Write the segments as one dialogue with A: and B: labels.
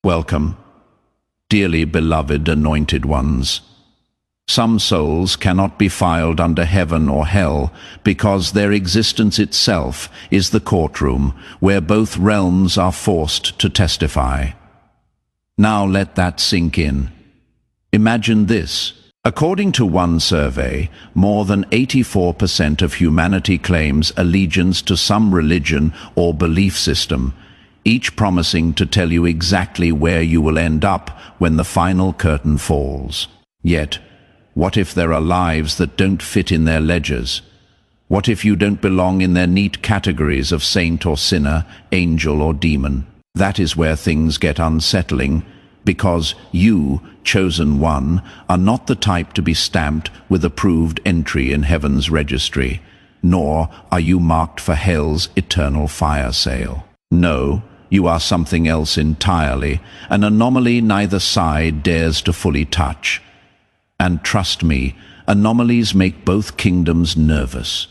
A: Welcome, dearly beloved anointed ones. Some souls cannot be filed under heaven or hell because their existence itself is the courtroom where both realms are forced to testify. Now let that sink in. Imagine this. According to one survey, more than 84% of humanity claims allegiance to some religion or belief system, each promising to tell you exactly where you will end up when the final curtain falls. Yet, what if there are lives that don't fit in their ledgers? What if you don't belong in their neat categories of saint or sinner, angel or demon? That is where things get unsettling, because you, chosen one, are not the type to be stamped with approved entry in heaven's registry, nor are you marked for hell's eternal fire sale. No, you are something else entirely, an anomaly neither side dares to fully touch. And trust me, anomalies make both kingdoms nervous.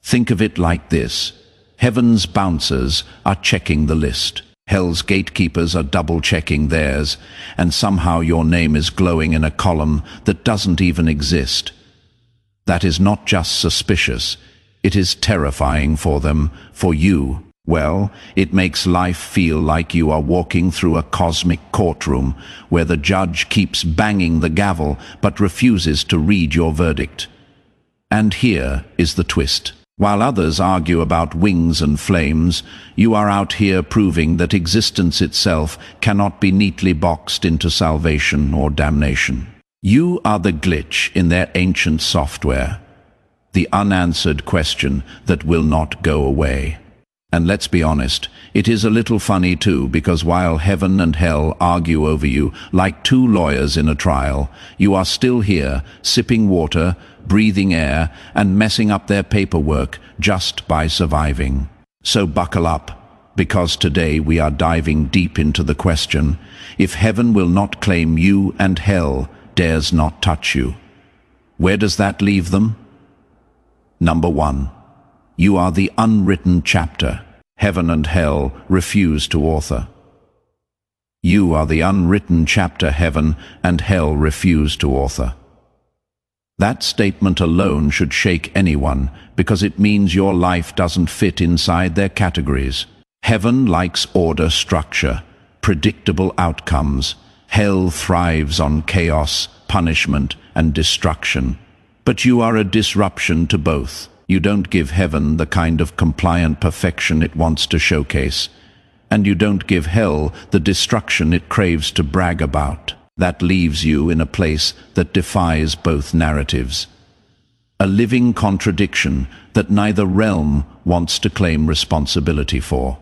A: Think of it like this. Heaven's bouncers are checking the list. Hell's gatekeepers are double-checking theirs, and somehow your name is glowing in a column that doesn't even exist. That is not just suspicious, it is terrifying for them, for you. Well, it makes life feel like you are walking through a cosmic courtroom where the judge keeps banging the gavel but refuses to read your verdict. And here is the twist. While others argue about wings and flames, you are out here proving that existence itself cannot be neatly boxed into salvation or damnation. You are the glitch in their ancient software, the unanswered question that will not go away. And let's be honest, it is a little funny too, because while heaven and hell argue over you like two lawyers in a trial, you are still here, sipping water, breathing air, and messing up their paperwork just by surviving. So buckle up, because today we are diving deep into the question, if heaven will not claim you and hell dares not touch you, where does that leave them? Number 1. You are the unwritten chapter. Heaven and hell refuse to author. You are the unwritten chapter heaven and hell refuse to author. That statement alone should shake anyone, because it means your life doesn't fit inside their categories. Heaven likes order, structure, predictable outcomes. Hell thrives on chaos, punishment, and destruction. But you are a disruption to both. You don't give heaven the kind of compliant perfection it wants to showcase, and you don't give hell the destruction it craves to brag about. That leaves you in a place that defies both narratives. A living contradiction that neither realm wants to claim responsibility for.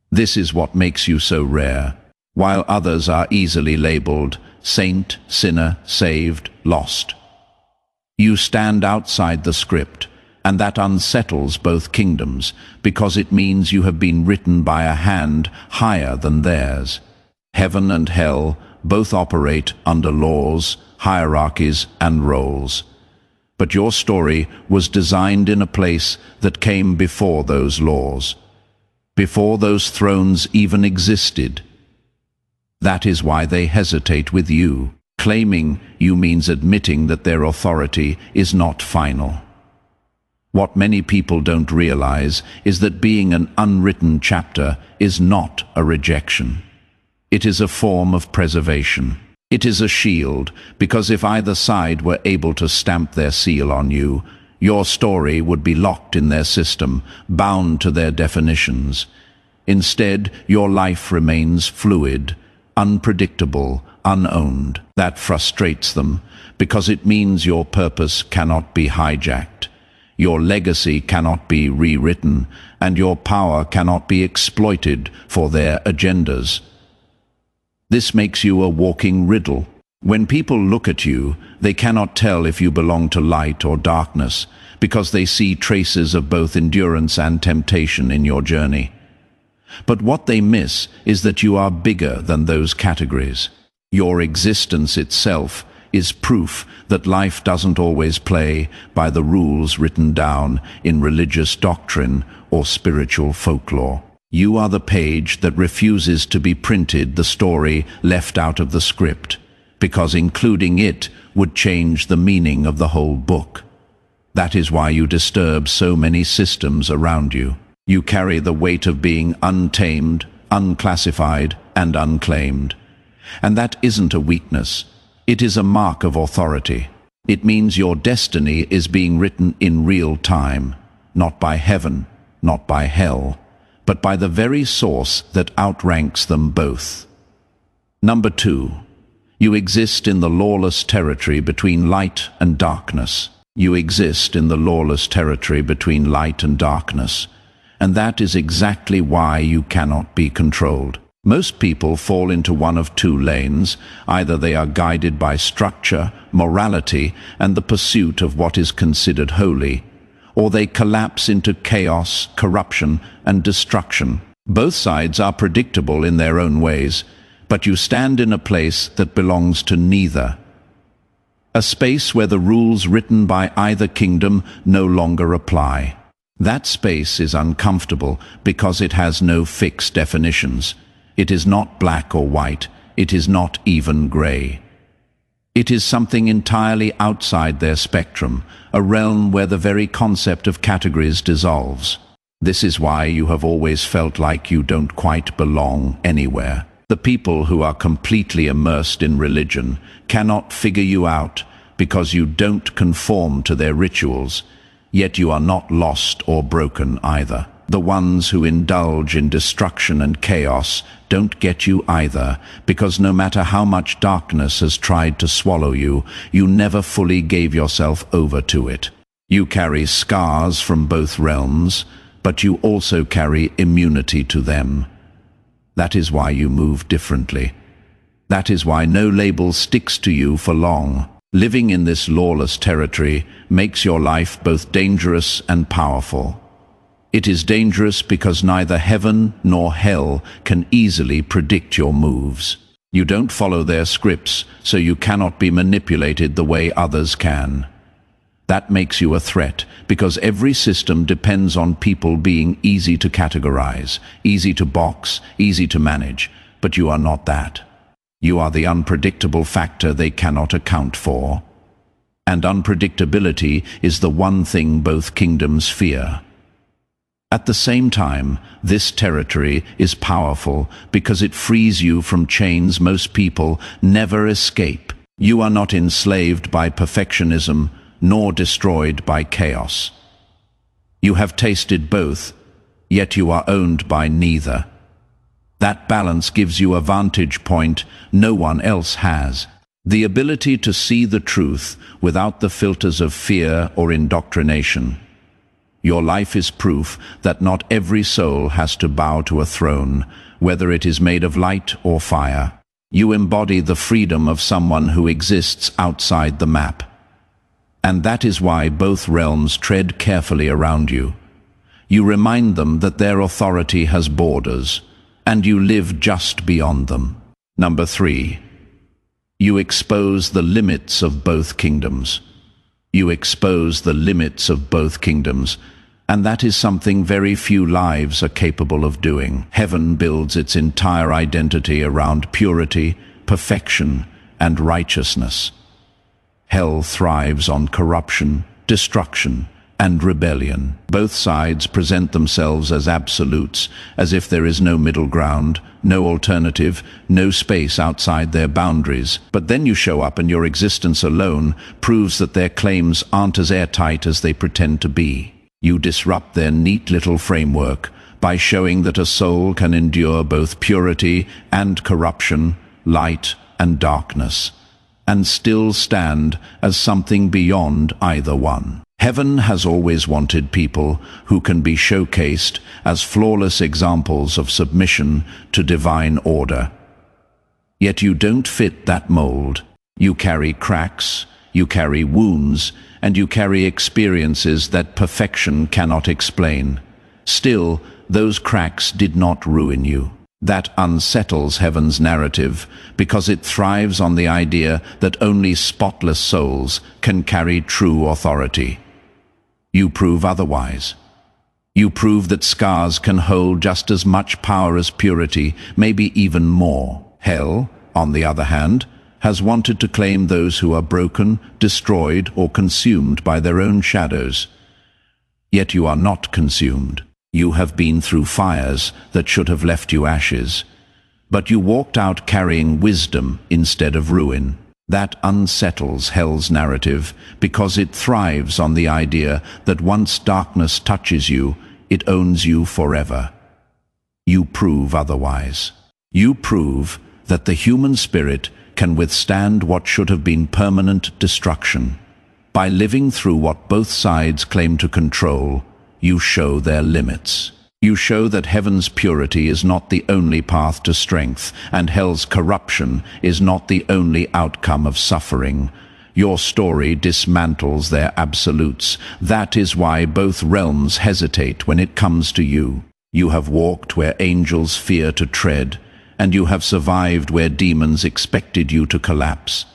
A: This is what makes you so rare. While others are easily labeled saint, sinner, saved, lost, you stand outside the script, and that unsettles both kingdoms, because it means you have been written by a hand higher than theirs. Heaven and hell both operate under laws, hierarchies, and roles. But your story was designed in a place that came before those laws, before those thrones even existed. That is why they hesitate with you. Claiming you means admitting that their authority is not final. What many people don't realize is that being an unwritten chapter is not a rejection. It is a form of preservation. It is a shield, because if either side were able to stamp their seal on you, your story would be locked in their system, bound to their definitions. Instead, your life remains fluid, unpredictable, unowned. That frustrates them, because it means your purpose cannot be hijacked, your legacy cannot be rewritten, and your power cannot be exploited for their agendas. This makes you a walking riddle. When people look at you, they cannot tell if you belong to light or darkness, because they see traces of both endurance and temptation in your journey. But what they miss is that you are bigger than those categories. Your existence itself is proof that life doesn't always play by the rules written down in religious doctrine or spiritual folklore. You are the page that refuses to be printed, the story left out of the script, because including it would change the meaning of the whole book. That is why you disturb so many systems around you. You carry the weight of being untamed, unclassified, and unclaimed. And that isn't a weakness. It is a mark of authority. It means your destiny is being written in real time, not by heaven, not by hell, but by the very source that outranks them both. Number 2. You exist in the lawless territory between light and darkness. You exist in the lawless territory between light and darkness, and that is exactly why you cannot be controlled. Most people fall into one of two lanes. Either they are guided by structure, morality, and the pursuit of what is considered holy, or they collapse into chaos, corruption, and destruction. Both sides are predictable in their own ways, but you stand in a place that belongs to neither. A space where the rules written by either kingdom no longer apply. That space is uncomfortable because it has no fixed definitions. It is not black or white. It is not even grey. It is something entirely outside their spectrum, a realm where the very concept of categories dissolves. This is why you have always felt like you don't quite belong anywhere. The people who are completely immersed in religion cannot figure you out because you don't conform to their rituals, yet you are not lost or broken either. The ones who indulge in destruction and chaos don't get you either, because no matter how much darkness has tried to swallow you, you never fully gave yourself over to it. You carry scars from both realms, but you also carry immunity to them. That is why you move differently. That is why no label sticks to you for long. Living in this lawless territory makes your life both dangerous and powerful. It is dangerous because neither heaven nor hell can easily predict your moves. You don't follow their scripts, so you cannot be manipulated the way others can. That makes you a threat, because every system depends on people being easy to categorize, easy to box, easy to manage, but you are not that. You are the unpredictable factor they cannot account for. And unpredictability is the one thing both kingdoms fear. At the same time, this territory is powerful because it frees you from chains most people never escape. You are not enslaved by perfectionism, nor destroyed by chaos. You have tasted both, yet you are owned by neither. That balance gives you a vantage point no one else has. The ability to see the truth without the filters of fear or indoctrination. Your life is proof that not every soul has to bow to a throne, whether it is made of light or fire. You embody the freedom of someone who exists outside the map. And that is why both realms tread carefully around you. You remind them that their authority has borders, and you live just beyond them. Number 3. You expose the limits of both kingdoms. You expose the limits of both kingdoms, and that is something very few lives are capable of doing. Heaven builds its entire identity around purity, perfection, and righteousness. Hell thrives on corruption, destruction, and rebellion. Both sides present themselves as absolutes, as if there is no middle ground, no alternative, no space outside their boundaries. But then you show up and your existence alone proves that their claims aren't as airtight as they pretend to be. You disrupt their neat little framework by showing that a soul can endure both purity and corruption, light and darkness, and still stand as something beyond either one. Heaven has always wanted people who can be showcased as flawless examples of submission to divine order. Yet you don't fit that mold. You carry cracks, you carry wounds, and you carry experiences that perfection cannot explain. Still, those cracks did not ruin you. That unsettles heaven's narrative because it thrives on the idea that only spotless souls can carry true authority. You prove otherwise. You prove that scars can hold just as much power as purity, maybe even more. Hell, on the other hand, has wanted to claim those who are broken, destroyed, or consumed by their own shadows. Yet you are not consumed. You have been through fires that should have left you ashes. But you walked out carrying wisdom instead of ruin. That unsettles Hell's narrative because it thrives on the idea that once darkness touches you, it owns you forever. You prove otherwise. You prove that the human spirit can withstand what should have been permanent destruction. By living through what both sides claim to control, you show their limits. You show that heaven's purity is not the only path to strength, and hell's corruption is not the only outcome of suffering. Your story dismantles their absolutes. That is why both realms hesitate when it comes to you. You have walked where angels fear to tread, and you have survived where demons expected you to collapse.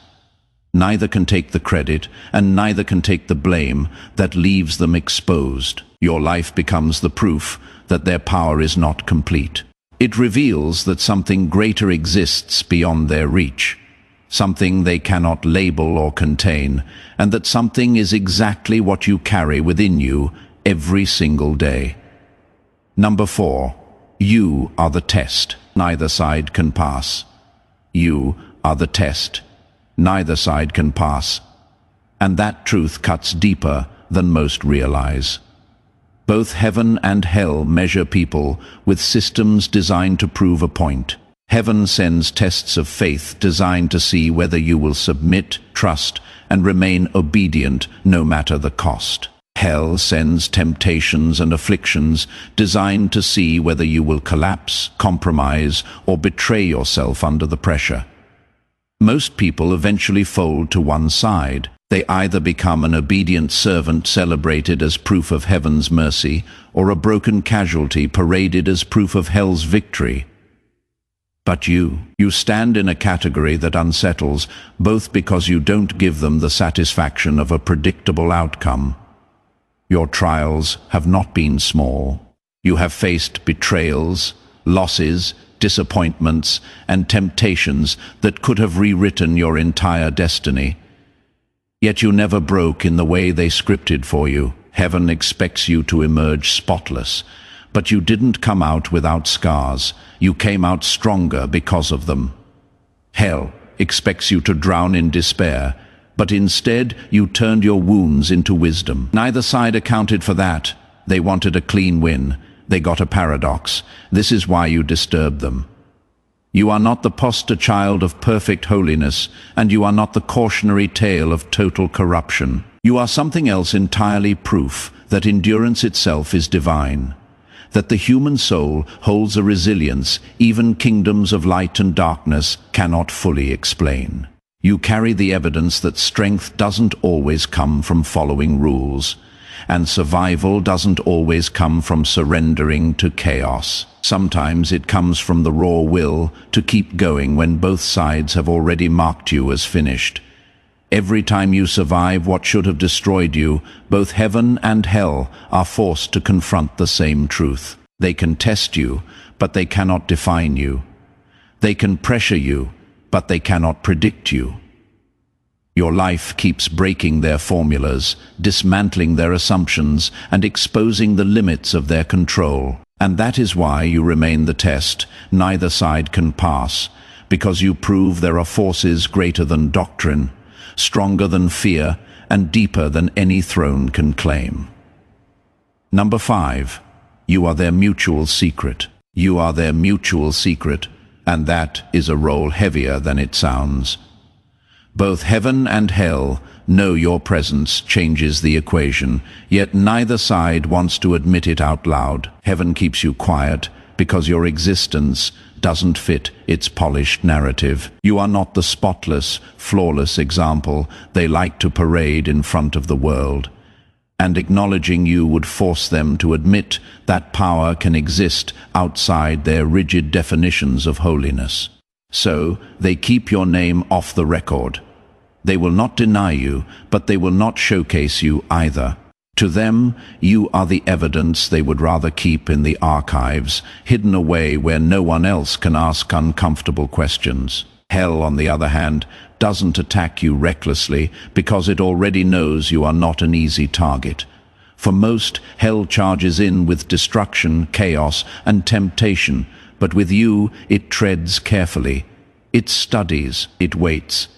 A: Neither can take the credit, and neither can take the blame that leaves them exposed. Your life becomes the proof that their power is not complete. It reveals that something greater exists beyond their reach, something they cannot label or contain, and that something is exactly what you carry within you every single day. Number 4. You are the test. Neither side can pass. You are the test. Neither side can pass. And that truth cuts deeper than most realize. Both heaven and hell measure people with systems designed to prove a point. Heaven sends tests of faith designed to see whether you will submit, trust, and remain obedient no matter the cost. Hell sends temptations and afflictions designed to see whether you will collapse, compromise, or betray yourself under the pressure. Most people eventually fold to one side. They either become an obedient servant celebrated as proof of heaven's mercy, or a broken casualty paraded as proof of hell's victory. But you stand in a category that unsettles, both because you don't give them the satisfaction of a predictable outcome. Your trials have not been small. You have faced betrayals, losses, disappointments, and temptations that could have rewritten your entire destiny. Yet you never broke in the way they scripted for you. Heaven expects you to emerge spotless, but you didn't come out without scars. You came out stronger because of them. Hell expects you to drown in despair, but instead you turned your wounds into wisdom. Neither side accounted for that. They wanted a clean win. They got a paradox. This is why you disturbed them. You are not the poster child of perfect holiness, and you are not the cautionary tale of total corruption. You are something else entirely, proof that endurance itself is divine, that the human soul holds a resilience even kingdoms of light and darkness cannot fully explain. You carry the evidence that strength doesn't always come from following rules, and survival doesn't always come from surrendering to chaos. Sometimes it comes from the raw will to keep going when both sides have already marked you as finished. Every time you survive what should have destroyed you, both heaven and hell are forced to confront the same truth. They can test you, but they cannot define you. They can pressure you, but they cannot predict you. Your life keeps breaking their formulas, dismantling their assumptions, and exposing the limits of their control. And that is why you remain the test. Neither side can pass, because you prove there are forces greater than doctrine, stronger than fear, and deeper than any throne can claim. Number 5. You are their mutual secret. You are their mutual secret, and that is a role heavier than it sounds. Both heaven and hell know your presence changes the equation, yet neither side wants to admit it out loud. Heaven keeps you quiet because your existence doesn't fit its polished narrative. You are not the spotless, flawless example they like to parade in front of the world. And acknowledging you would force them to admit that power can exist outside their rigid definitions of holiness. So, they keep your name off the record. They will not deny you, but they will not showcase you either. To them, you are the evidence they would rather keep in the archives, hidden away where no one else can ask uncomfortable questions. Hell, on the other hand, doesn't attack you recklessly because it already knows you are not an easy target. For most, hell charges in with destruction, chaos, and temptation, but with you, it treads carefully. It studies, it waits.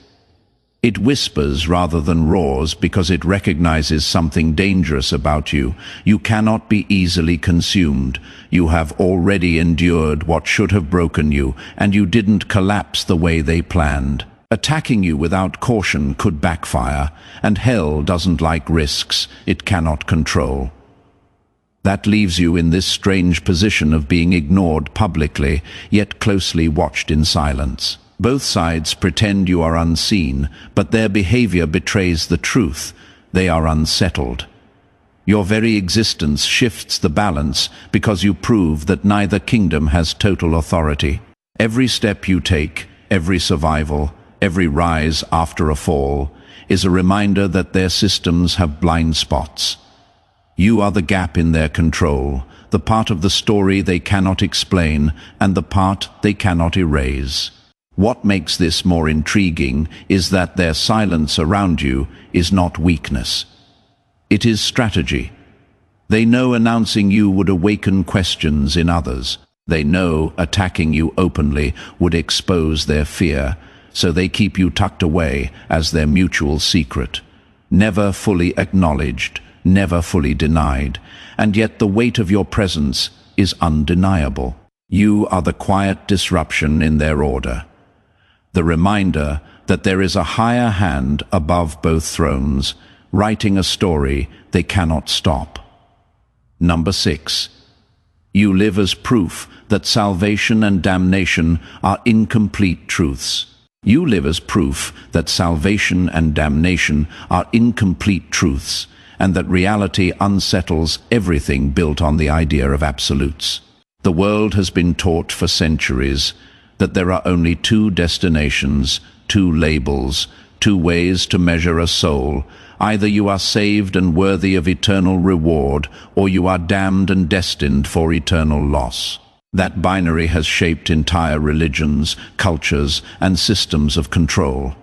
A: It whispers rather than roars because it recognizes something dangerous about you. You cannot be easily consumed. You have already endured what should have broken you, and you didn't collapse the way they planned. Attacking you without caution could backfire, and hell doesn't like risks it cannot control. That leaves you in this strange position of being ignored publicly, yet closely watched in silence. Both sides pretend you are unseen, but their behavior betrays the truth. They are unsettled. Your very existence shifts the balance because you prove that neither kingdom has total authority. Every step you take, every survival, every rise after a fall, is a reminder that their systems have blind spots. You are the gap in their control, the part of the story they cannot explain, and the part they cannot erase. What makes this more intriguing is that their silence around you is not weakness. It is strategy. They know announcing you would awaken questions in others. They know attacking you openly would expose their fear, so they keep you tucked away as their mutual secret. Never fully acknowledged, never fully denied, and yet the weight of your presence is undeniable. You are the quiet disruption in their order. The reminder that there is a higher hand above both thrones, writing a story they cannot stop. Number 6. You live as proof that salvation and damnation are incomplete truths. You live as proof that salvation and damnation are incomplete truths, and that reality unsettles everything built on the idea of absolutes. The world has been taught for centuries that there are only two destinations, two labels, two ways to measure a soul. Either you are saved and worthy of eternal reward, or you are damned and destined for eternal loss. That binary has shaped entire religions, cultures, and systems of control.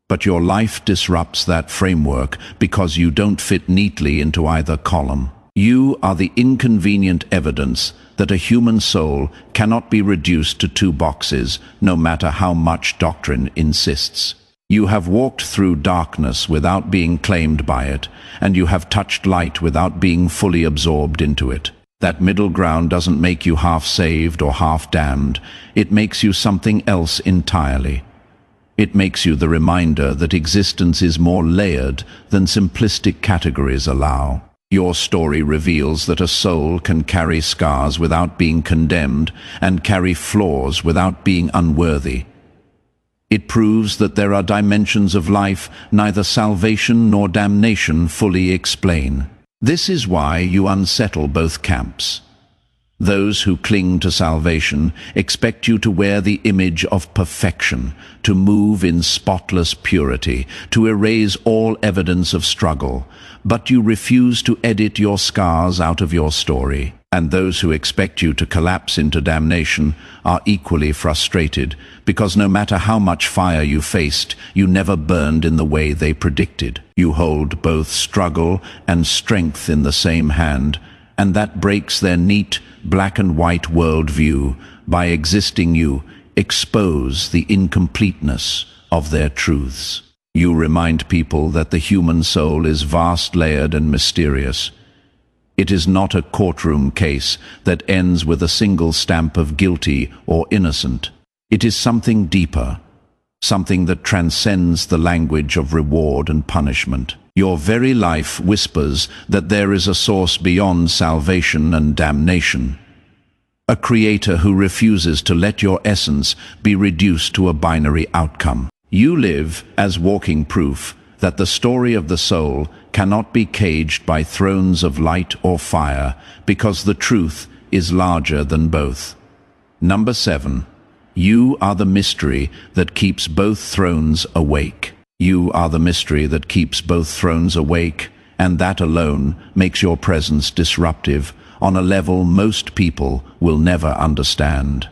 A: But your life disrupts that framework because you don't fit neatly into either column. You are the inconvenient evidence that a human soul cannot be reduced to two boxes, no matter how much doctrine insists. You have walked through darkness without being claimed by it, and you have touched light without being fully absorbed into it. That middle ground doesn't make you half saved or half damned. It makes you something else entirely. It makes you the reminder that existence is more layered than simplistic categories allow. Your story reveals that a soul can carry scars without being condemned and carry flaws without being unworthy. It proves that there are dimensions of life neither salvation nor damnation fully explain. This is why you unsettle both camps. Those who cling to salvation expect you to wear the image of perfection, to move in spotless purity, to erase all evidence of struggle, but you refuse to edit your scars out of your story. And those who expect you to collapse into damnation are equally frustrated, because no matter how much fire you faced, you never burned in the way they predicted. You hold both struggle and strength in the same hand, and that breaks their neat, black and white worldview. By existing you expose the incompleteness of their truths. You remind people that the human soul is vast, layered and mysterious. It is not a courtroom case that ends with a single stamp of guilty or innocent. It is something deeper, something that transcends the language of reward and punishment. Your very life whispers that there is a source beyond salvation and damnation, a creator who refuses to let your essence be reduced to a binary outcome. You live as walking proof that the story of the soul cannot be caged by thrones of light or fire, because the truth is larger than both. Number 7. You are the mystery that keeps both thrones awake. You are the mystery that keeps both thrones awake, and that alone makes your presence disruptive on a level most people will never understand.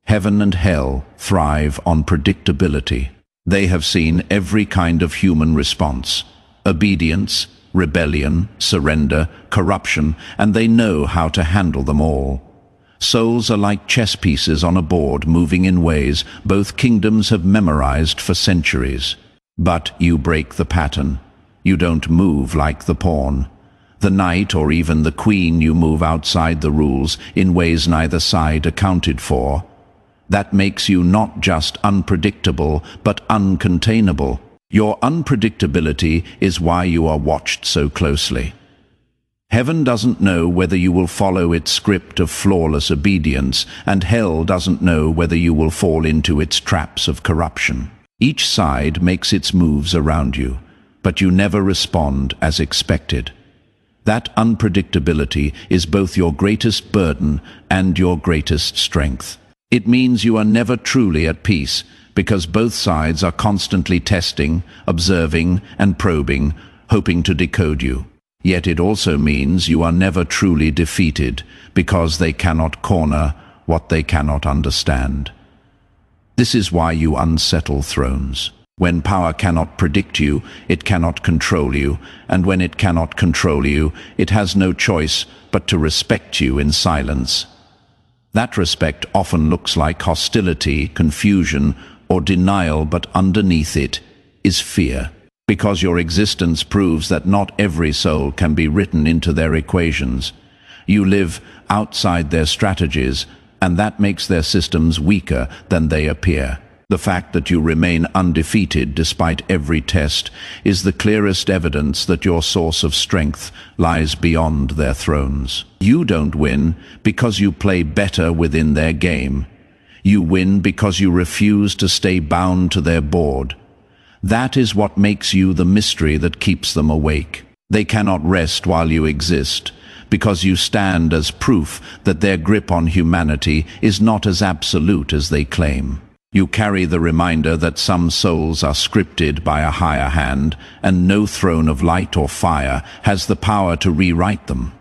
A: Heaven and hell thrive on predictability. They have seen every kind of human response: obedience, rebellion, surrender, corruption, and they know how to handle them all. Souls are like chess pieces on a board, moving in ways both kingdoms have memorized for centuries. But you break the pattern. You don't move like the pawn. The knight or even the queen, you move outside the rules in ways neither side accounted for. That makes you not just unpredictable, but uncontainable. Your unpredictability is why you are watched so closely. Heaven doesn't know whether you will follow its script of flawless obedience, and hell doesn't know whether you will fall into its traps of corruption. Each side makes its moves around you, but you never respond as expected. That unpredictability is both your greatest burden and your greatest strength. It means you are never truly at peace, because both sides are constantly testing, observing, and probing, hoping to decode you. Yet it also means you are never truly defeated, because they cannot corner what they cannot understand. This is why you unsettle thrones. When power cannot predict you, it cannot control you, and when it cannot control you, it has no choice but to respect you in silence. That respect often looks like hostility, confusion, or denial, but underneath it is fear. Because your existence proves that not every soul can be written into their equations. You live outside their strategies, and that makes their systems weaker than they appear. The fact that you remain undefeated despite every test is the clearest evidence that your source of strength lies beyond their thrones. You don't win because you play better within their game. You win because you refuse to stay bound to their board. That is what makes you the mystery that keeps them awake. They cannot rest while you exist, because you stand as proof that their grip on humanity is not as absolute as they claim. You carry the reminder that some souls are scripted by a higher hand, and no throne of light or fire has the power to rewrite them.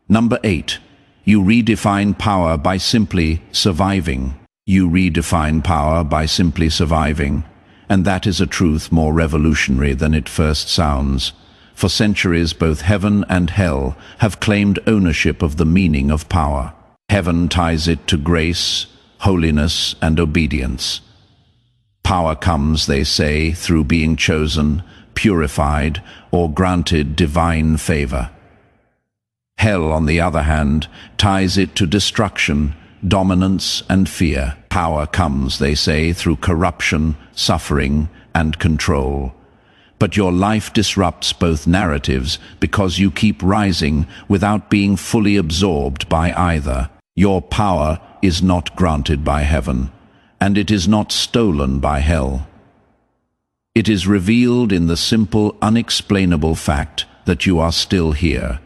A: Number 8. You redefine power by simply surviving. You redefine power by simply surviving. And that is a truth more revolutionary than it first sounds. For centuries, both heaven and hell have claimed ownership of the meaning of power. Heaven ties it to grace, holiness, and obedience. Power comes, they say, through being chosen, purified, or granted divine favor. Hell, on the other hand, ties it to destruction, dominance, and fear. Power comes, they say, through corruption, suffering, and control. But your life disrupts both narratives because you keep rising without being fully absorbed by either. Your power is not granted by heaven, and it is not stolen by hell. It is revealed in the simple, unexplainable fact that you are still here.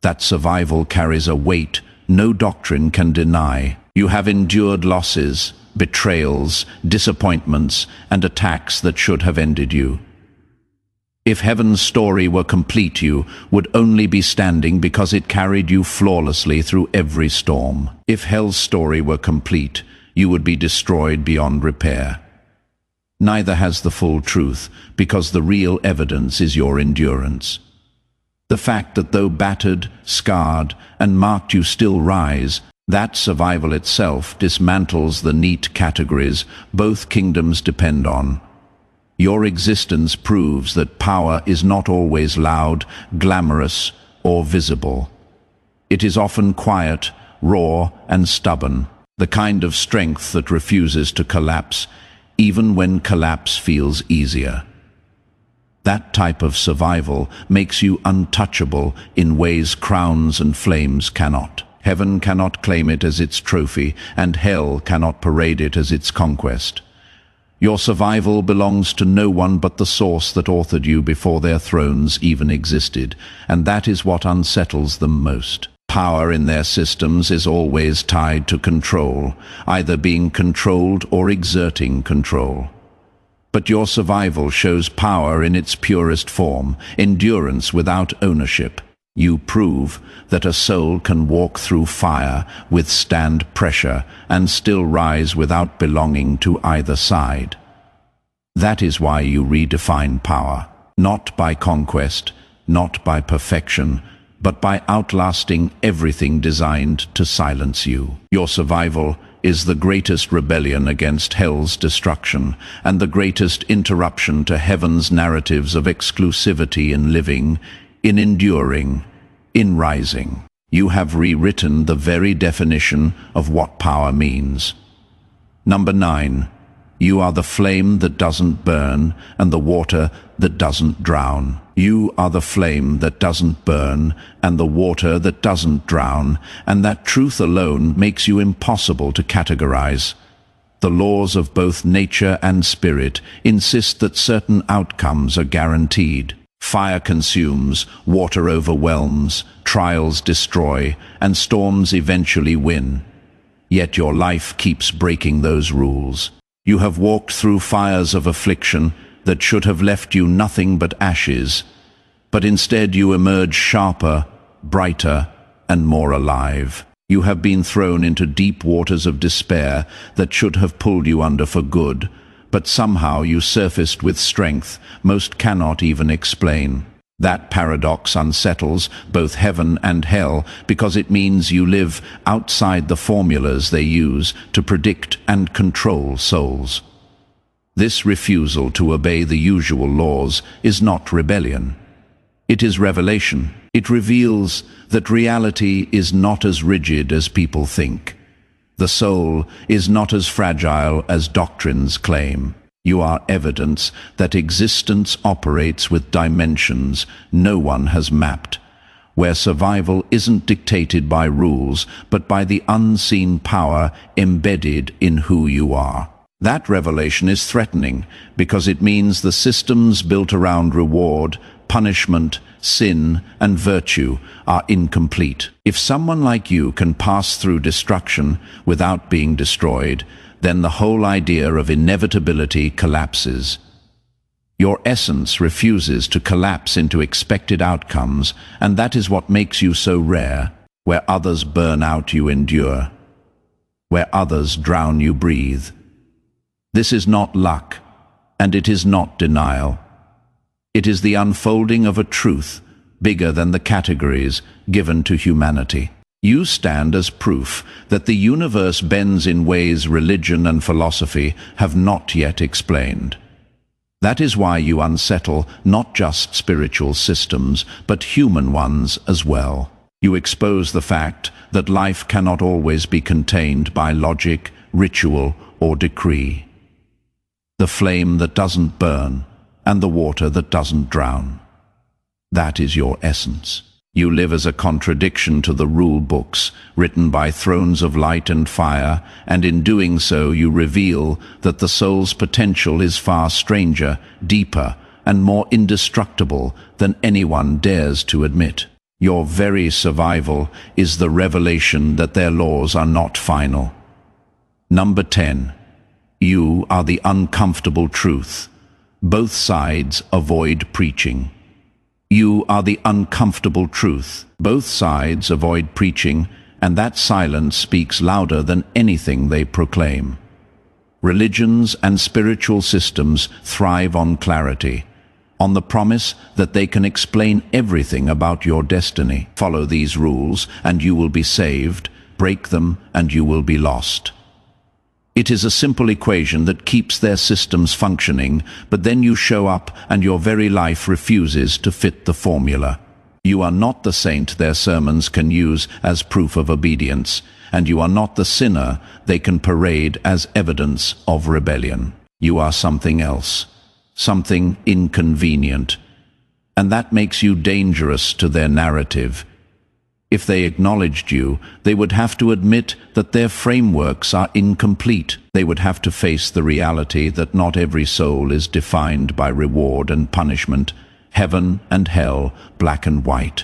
A: That survival carries a weight no doctrine can deny. You have endured losses, betrayals, disappointments, and attacks that should have ended you. If heaven's story were complete, you would only be standing because it carried you flawlessly through every storm. If hell's story were complete, you would be destroyed beyond repair. Neither has the full truth, because the real evidence is your endurance. The fact that though battered, scarred, and marked you still rise, that survival itself dismantles the neat categories both kingdoms depend on. Your existence proves that power is not always loud, glamorous, or visible. It is often quiet, raw, and stubborn, the kind of strength that refuses to collapse, even when collapse feels easier. That type of survival makes you untouchable in ways crowns and flames cannot. Heaven cannot claim it as its trophy, and hell cannot parade it as its conquest. Your survival belongs to no one but the source that authored you before their thrones even existed, and that is what unsettles them most. Power in their systems is always tied to control, either being controlled or exerting control. But your survival shows power in its purest form, endurance without ownership. You prove that a soul can walk through fire, withstand pressure, and still rise without belonging to either side. That is why you redefine power, not by conquest, not by perfection, but by outlasting everything designed to silence you. Your survival is the greatest rebellion against hell's destruction, and the greatest interruption to heaven's narratives of exclusivity in living, in enduring, in rising. You have rewritten the very definition of what power means. Number 9. You are the flame that doesn't burn and the water that doesn't drown. You are the flame that doesn't burn and the water that doesn't drown, and that truth alone makes you impossible to categorize. The laws of both nature and spirit insist that certain outcomes are guaranteed. Fire consumes, water overwhelms, trials destroy, and storms eventually win. Yet your life keeps breaking those rules. You have walked through fires of affliction that should have left you nothing but ashes, but instead you emerge sharper, brighter, and more alive. You have been thrown into deep waters of despair that should have pulled you under for good, but somehow you surfaced with strength most cannot even explain. That paradox unsettles both heaven and hell because it means you live outside the formulas they use to predict and control souls. This refusal to obey the usual laws is not rebellion. It is revelation. It reveals that reality is not as rigid as people think. The soul is not as fragile as doctrines claim. You are evidence that existence operates with dimensions no one has mapped, where survival isn't dictated by rules, but by the unseen power embedded in who you are. That revelation is threatening because it means the systems built around reward, punishment, sin, and virtue are incomplete. If someone like you can pass through destruction without being destroyed, then the whole idea of inevitability collapses. Your essence refuses to collapse into expected outcomes, and that is what makes you so rare. Where others burn out, you endure. Where others drown, you breathe. This is not luck, and it is not denial. It is the unfolding of a truth bigger than the categories given to humanity. You stand as proof that the universe bends in ways religion and philosophy have not yet explained. That is why you unsettle not just spiritual systems, but human ones as well. You expose the fact that life cannot always be contained by logic, ritual, or decree. The flame that doesn't burn and the water that doesn't drown. That is your essence. You live as a contradiction to the rule books written by thrones of light and fire, and in doing so you reveal that the soul's potential is far stranger, deeper, and more indestructible than anyone dares to admit. Your very survival is the revelation that their laws are not final. Number 10. You are the uncomfortable truth. Both sides avoid preaching. You are the uncomfortable truth. Both sides avoid preaching, and that silence speaks louder than anything they proclaim. Religions and spiritual systems thrive on clarity, on the promise that they can explain everything about your destiny. Follow these rules, and you will be saved. Break them, and you will be lost. It is a simple equation that keeps their systems functioning, but then you show up and your very life refuses to fit the formula. You are not the saint their sermons can use as proof of obedience, and you are not the sinner they can parade as evidence of rebellion. You are something else, something inconvenient, and that makes you dangerous to their narrative. If they acknowledged you, they would have to admit that their frameworks are incomplete. They would have to face the reality that not every soul is defined by reward and punishment, heaven and hell, black and white.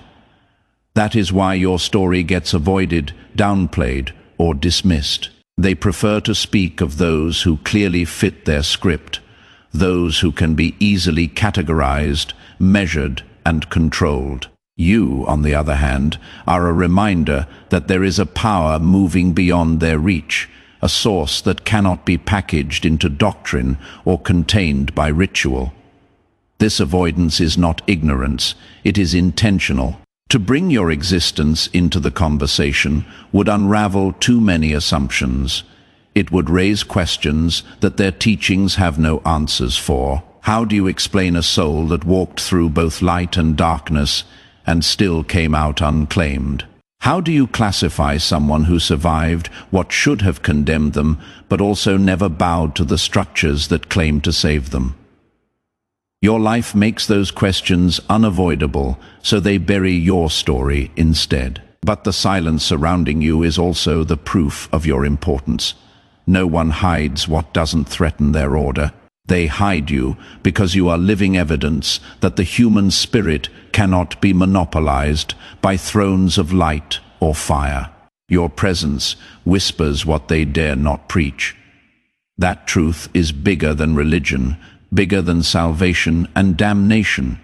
A: That is why your story gets avoided, downplayed, or dismissed. They prefer to speak of those who clearly fit their script, those who can be easily categorized, measured, and controlled. You, on the other hand, are a reminder that there is a power moving beyond their reach, a source that cannot be packaged into doctrine or contained by ritual. This avoidance is not ignorance, it is intentional. To bring your existence into the conversation would unravel too many assumptions. It would raise questions that their teachings have no answers for. How do you explain a soul that walked through both light and darkness and still came out unclaimed? How do you classify someone who survived what should have condemned them, but also never bowed to the structures that claimed to save them? Your life makes those questions unavoidable, so they bury your story instead. But the silence surrounding you is also the proof of your importance. No one hides what doesn't threaten their order. They hide you because you are living evidence that the human spirit cannot be monopolized by thrones of light or fire. Your presence whispers what they dare not preach. That truth is bigger than religion, bigger than salvation and damnation,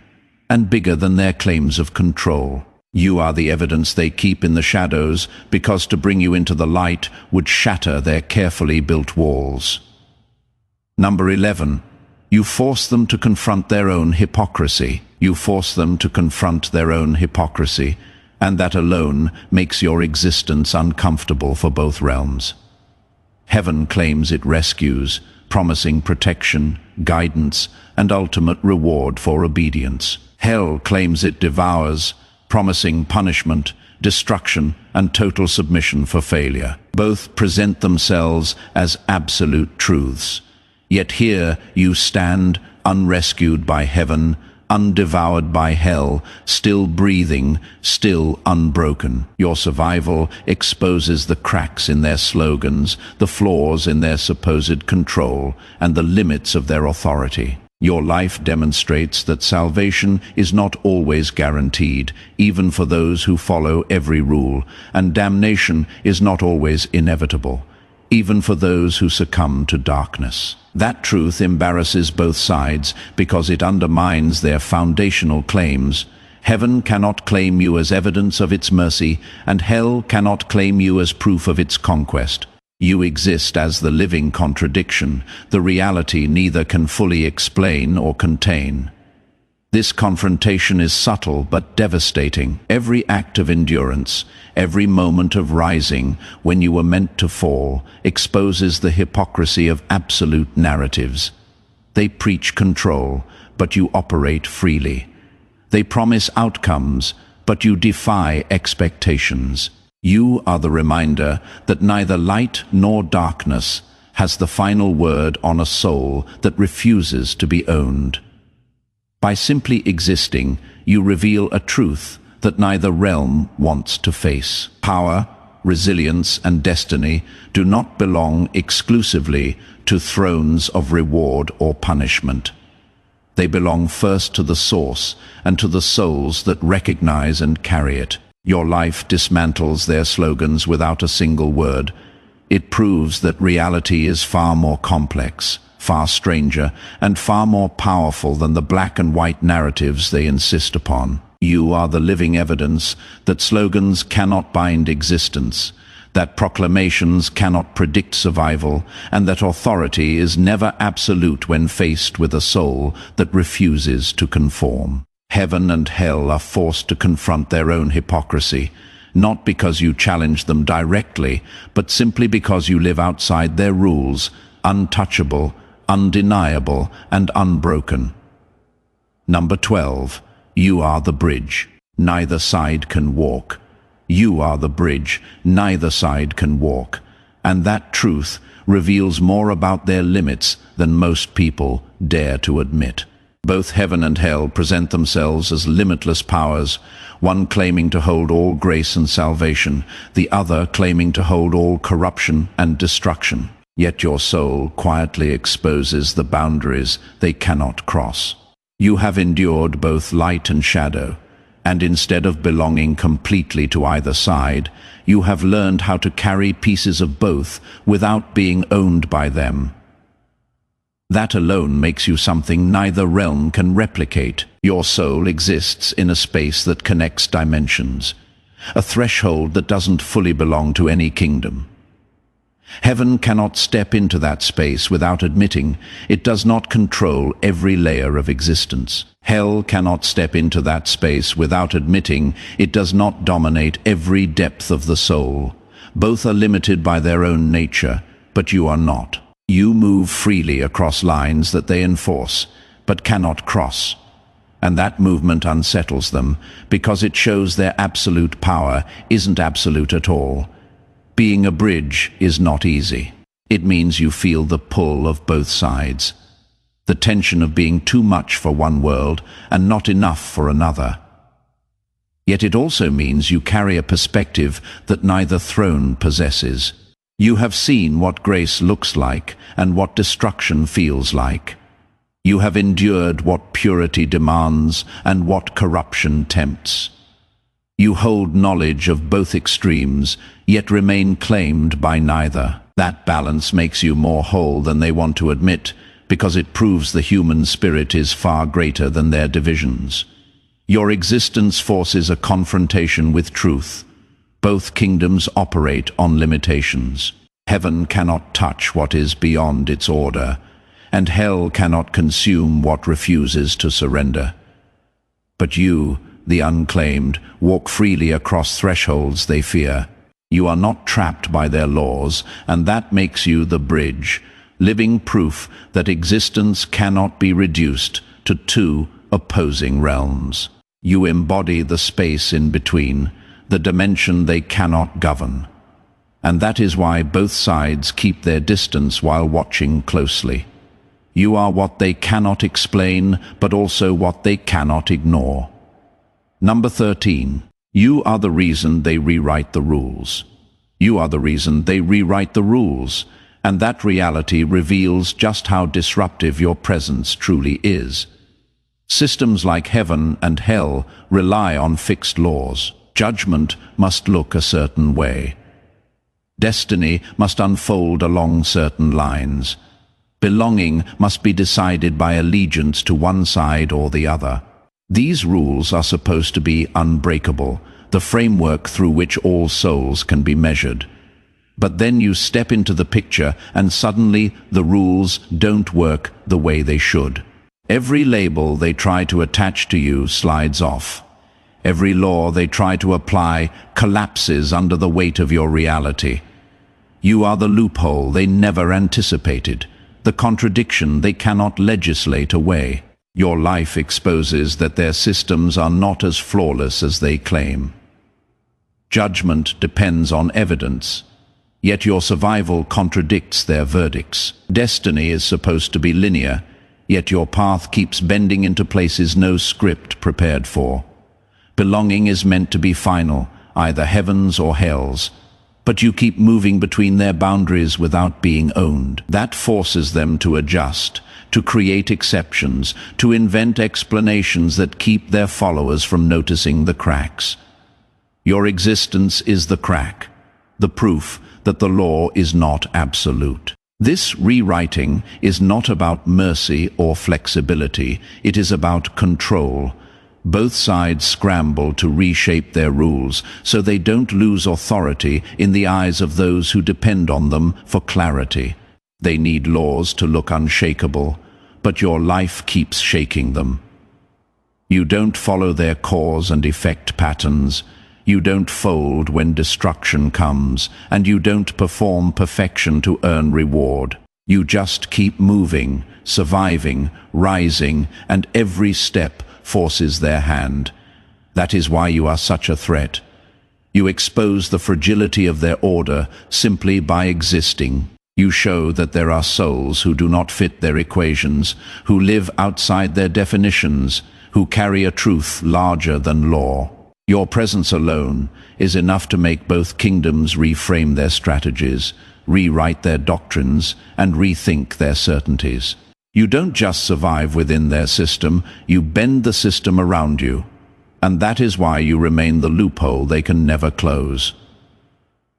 A: and bigger than their claims of control. You are the evidence they keep in the shadows, because to bring you into the light would shatter their carefully built walls. Number 11. You force them to confront their own hypocrisy. You force them to confront their own hypocrisy, and that alone makes your existence uncomfortable for both realms. Heaven claims it rescues, promising protection, guidance, and ultimate reward for obedience. Hell claims it devours, promising punishment, destruction, and total submission for failure. Both present themselves as absolute truths. Yet here you stand, unrescued by heaven, undevoured by hell, still breathing, still unbroken. Your survival exposes the cracks in their slogans, the flaws in their supposed control, and the limits of their authority. Your life demonstrates that salvation is not always guaranteed, even for those who follow every rule, and damnation is not always inevitable, even for those who succumb to darkness. That truth embarrasses both sides because it undermines their foundational claims. Heaven cannot claim you as evidence of its mercy, and hell cannot claim you as proof of its conquest. You exist as the living contradiction, the reality neither can fully explain or contain. This confrontation is subtle but devastating. Every act of endurance, every moment of rising when you were meant to fall, exposes the hypocrisy of absolute narratives. They preach control, but you operate freely. They promise outcomes, but you defy expectations. You are the reminder that neither light nor darkness has the final word on a soul that refuses to be owned. By simply existing, you reveal a truth that neither realm wants to face. Power, resilience, and destiny do not belong exclusively to thrones of reward or punishment. They belong first to the source and to the souls that recognize and carry it. Your life dismantles their slogans without a single word. It proves that reality is far more complex, far stranger, and far more powerful than the black and white narratives they insist upon. You are the living evidence that slogans cannot bind existence, that proclamations cannot predict survival, and that authority is never absolute when faced with a soul that refuses to conform. Heaven and hell are forced to confront their own hypocrisy, not because you challenge them directly, but simply because you live outside their rules, untouchable, undeniable, and unbroken. Number 12. You are the bridge. Neither side can walk. You are the bridge. Neither side can walk. And that truth reveals more about their limits than most people dare to admit. Both heaven and hell present themselves as limitless powers, one claiming to hold all grace and salvation, the other claiming to hold all corruption and destruction. Yet your soul quietly exposes the boundaries they cannot cross. You have endured both light and shadow, and instead of belonging completely to either side, you have learned how to carry pieces of both without being owned by them. That alone makes you something neither realm can replicate. Your soul exists in a space that connects dimensions, a threshold that doesn't fully belong to any kingdom. Heaven cannot step into that space without admitting it does not control every layer of existence. Hell cannot step into that space without admitting it does not dominate every depth of the soul. Both are limited by their own nature, but you are not. You move freely across lines that they enforce, but cannot cross. And that movement unsettles them, because it shows their absolute power isn't absolute at all. Being a bridge is not easy. It means you feel the pull of both sides, the tension of being too much for one world and not enough for another. Yet it also means you carry a perspective that neither throne possesses. You have seen what grace looks like and what destruction feels like. You have endured what purity demands and what corruption tempts. You hold knowledge of both extremes, yet remain claimed by neither. That balance makes you more whole than they want to admit, because it proves the human spirit is far greater than their divisions. Your existence forces a confrontation with truth. Both kingdoms operate on limitations. Heaven cannot touch what is beyond its order, and hell cannot consume what refuses to surrender. But you, the unclaimed, walk freely across thresholds they fear. You are not trapped by their laws, and that makes you the bridge, living proof that existence cannot be reduced to two opposing realms. You embody the space in between, the dimension they cannot govern. And that is why both sides keep their distance while watching closely. You are what they cannot explain, but also what they cannot ignore. Number 13. You are the reason they rewrite the rules. You are the reason they rewrite the rules, and that reality reveals just how disruptive your presence truly is. Systems like heaven and hell rely on fixed laws. Judgment must look a certain way. Destiny must unfold along certain lines. Belonging must be decided by allegiance to one side or the other. These rules are supposed to be unbreakable, the framework through which all souls can be measured. But then you step into the picture and suddenly the rules don't work the way they should. Every label they try to attach to you slides off. Every law they try to apply collapses under the weight of your reality. You are the loophole they never anticipated, the contradiction they cannot legislate away. Your life exposes that their systems are not as flawless as they claim. Judgment depends on evidence, yet your survival contradicts their verdicts. Destiny is supposed to be linear, yet your path keeps bending into places no script prepared for. Belonging is meant to be final, either heavens or hells, but you keep moving between their boundaries without being owned. That forces them to adjust, to create exceptions, to invent explanations that keep their followers from noticing the cracks. Your existence is the crack, the proof that the law is not absolute. This rewriting is not about mercy or flexibility, it is about control. Both sides scramble to reshape their rules so they don't lose authority in the eyes of those who depend on them for clarity. They need laws to look unshakable, but your life keeps shaking them. You don't follow their cause and effect patterns. You don't fold when destruction comes, and you don't perform perfection to earn reward. You just keep moving, surviving, rising, and every step forces their hand. That is why you are such a threat. You expose the fragility of their order simply by existing. You show that there are souls who do not fit their equations, who live outside their definitions, who carry a truth larger than law. Your presence alone is enough to make both kingdoms reframe their strategies, rewrite their doctrines, and rethink their certainties. You don't just survive within their system, you bend the system around you. And that is why you remain the loophole they can never close.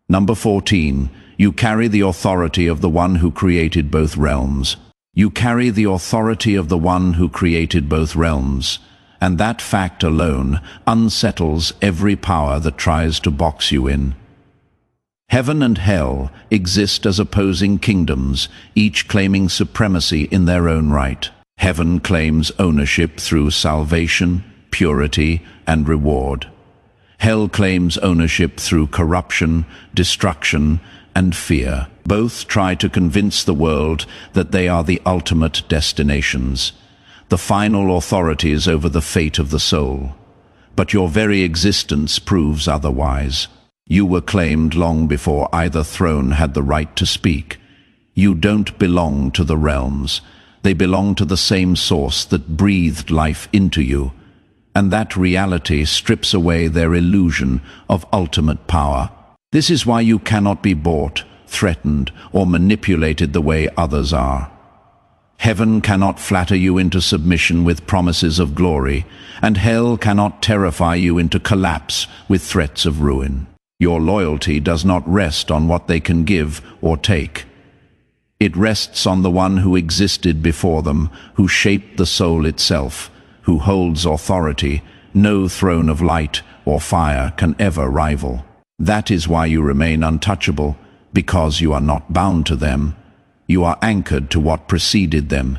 A: Number 14. You carry the authority of the one who created both realms. You carry the authority of the one who created both realms, and that fact alone unsettles every power that tries to box you in. Heaven and hell exist as opposing kingdoms, each claiming supremacy in their own right. Heaven claims ownership through salvation, purity, and reward. Hell claims ownership through corruption, destruction, and fear. Both try to convince the world that they are the ultimate destinations, the final authorities over the fate of the soul. But your very existence proves otherwise. You were claimed long before either throne had the right to speak. You don't belong to the realms. They belong to the same source that breathed life into you, and that reality strips away their illusion of ultimate power. This is why you cannot be bought, threatened, or manipulated the way others are. Heaven cannot flatter you into submission with promises of glory, and hell cannot terrify you into collapse with threats of ruin. Your loyalty does not rest on what they can give or take. It rests on the one who existed before them, who shaped the soul itself, who holds authority no throne of light or fire can ever rival. That is why you remain untouchable, because you are not bound to them. You are anchored to what preceded them.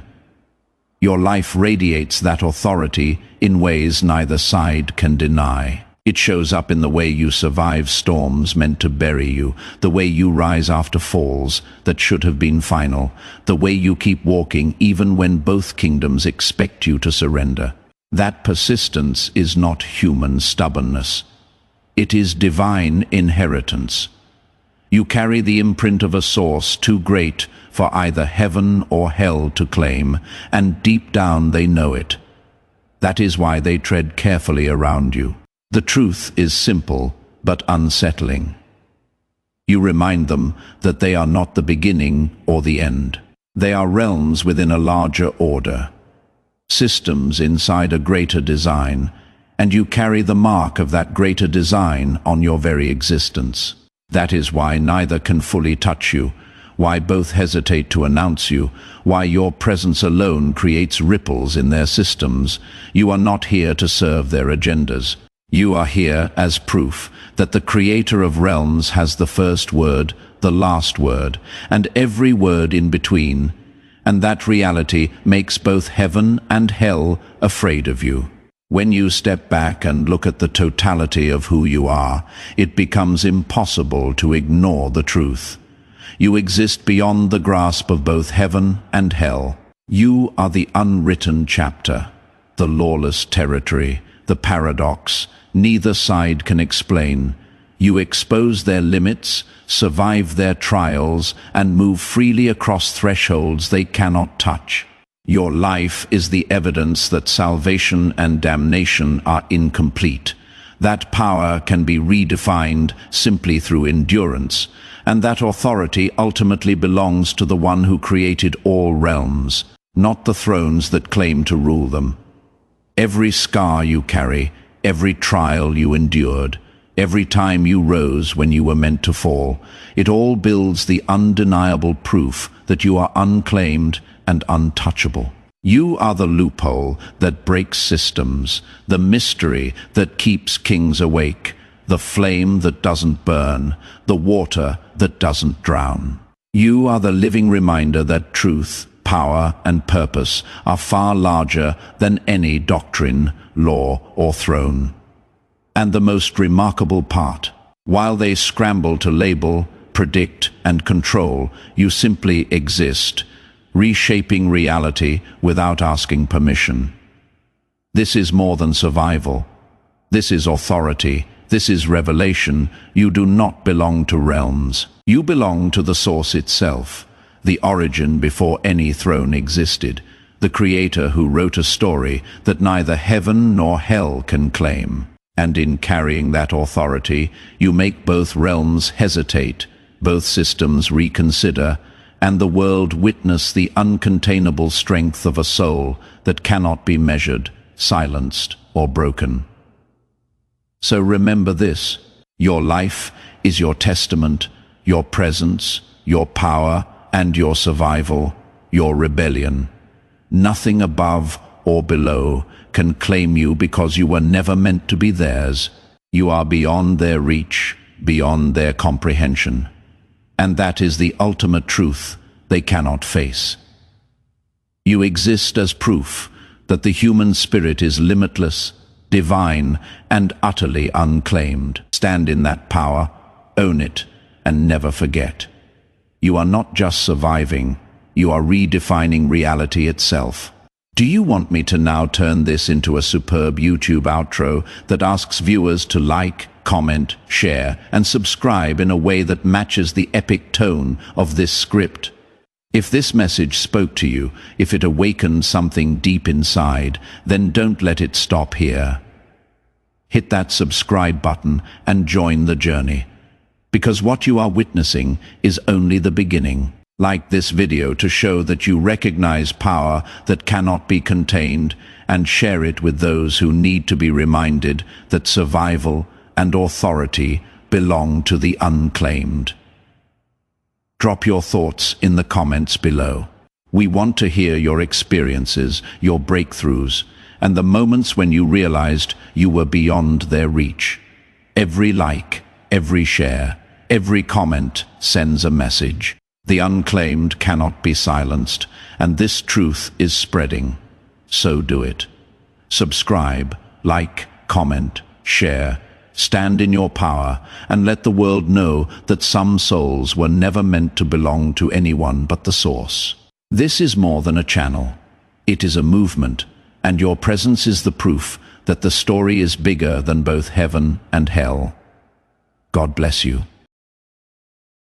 A: Your life radiates that authority in ways neither side can deny. It shows up in the way you survive storms meant to bury you, the way you rise after falls that should have been final, the way you keep walking even when both kingdoms expect you to surrender. That persistence is not human stubbornness. It is divine inheritance. You carry the imprint of a source too great for either heaven or hell to claim, and deep down they know it. That is why they tread carefully around you. The truth is simple but unsettling. You remind them that they are not the beginning or the end. They are realms within a larger order, systems inside a greater design, and you carry the mark of that greater design on your very existence. That is why neither can fully touch you, why both hesitate to announce you, why your presence alone creates ripples in their systems. You are not here to serve their agendas. You are here as proof that the Creator of realms has the first word, the last word, and every word in between, and that reality makes both heaven and hell afraid of you. When you step back and look at the totality of who you are, it becomes impossible to ignore the truth. You exist beyond the grasp of both heaven and hell. You are the unwritten chapter, the lawless territory, the paradox neither side can explain. You expose their limits, survive their trials, and move freely across thresholds they cannot touch. Your life is the evidence that salvation and damnation are incomplete. That power can be redefined simply through endurance, and that authority ultimately belongs to the one who created all realms, not the thrones that claim to rule them. Every scar you carry, every trial you endured, every time you rose when you were meant to fall, it all builds the undeniable proof that you are unclaimed and untouchable. You are the loophole that breaks systems, the mystery that keeps kings awake, the flame that doesn't burn, the water that doesn't drown. You are the living reminder that truth, power, and purpose are far larger than any doctrine, law, or throne. And the most remarkable part, while they scramble to label, predict, and control, you simply exist, reshaping reality without asking permission. This is more than survival. This is authority. This is revelation. You do not belong to realms. You belong to the source itself, the origin before any throne existed, the creator who wrote a story that neither heaven nor hell can claim. And in carrying that authority, you make both realms hesitate, both systems reconsider, and the world witness the uncontainable strength of a soul that cannot be measured, silenced, or broken. So remember this: your life is your testament, your presence, your power, and your survival. your rebellion. Nothing above or below can claim you because you were never meant to be theirs. You are beyond their reach, beyond their comprehension. And that is the ultimate truth they cannot face. You exist as proof that the human spirit is limitless, divine, and utterly unclaimed. Stand in that power, own it, and never forget. You are not just surviving, you are redefining reality itself. Do you want me to now turn this into a superb YouTube outro that asks viewers to like, comment, share, and subscribe in a way that matches the epic tone of this script? If this message spoke to you, if it awakened something deep inside, then don't let it stop here. Hit that subscribe button and join the journey. Because what you are witnessing is only the beginning. Like this video to show that you recognize power that cannot be contained, and share it with those who need to be reminded that survival and authority belong to the unclaimed. Drop your thoughts in the comments below. We want to hear your experiences, your breakthroughs, and the moments when you realized you were beyond their reach. Every like, every share, every comment sends a message. The unclaimed cannot be silenced, and this truth is spreading. So do it. Subscribe, like, comment, share. Stand in your power and let the world know that some souls were never meant to belong to anyone but the source. This is more than a channel. It is a movement, and your presence is the proof that the story is bigger than both heaven and hell. God bless you.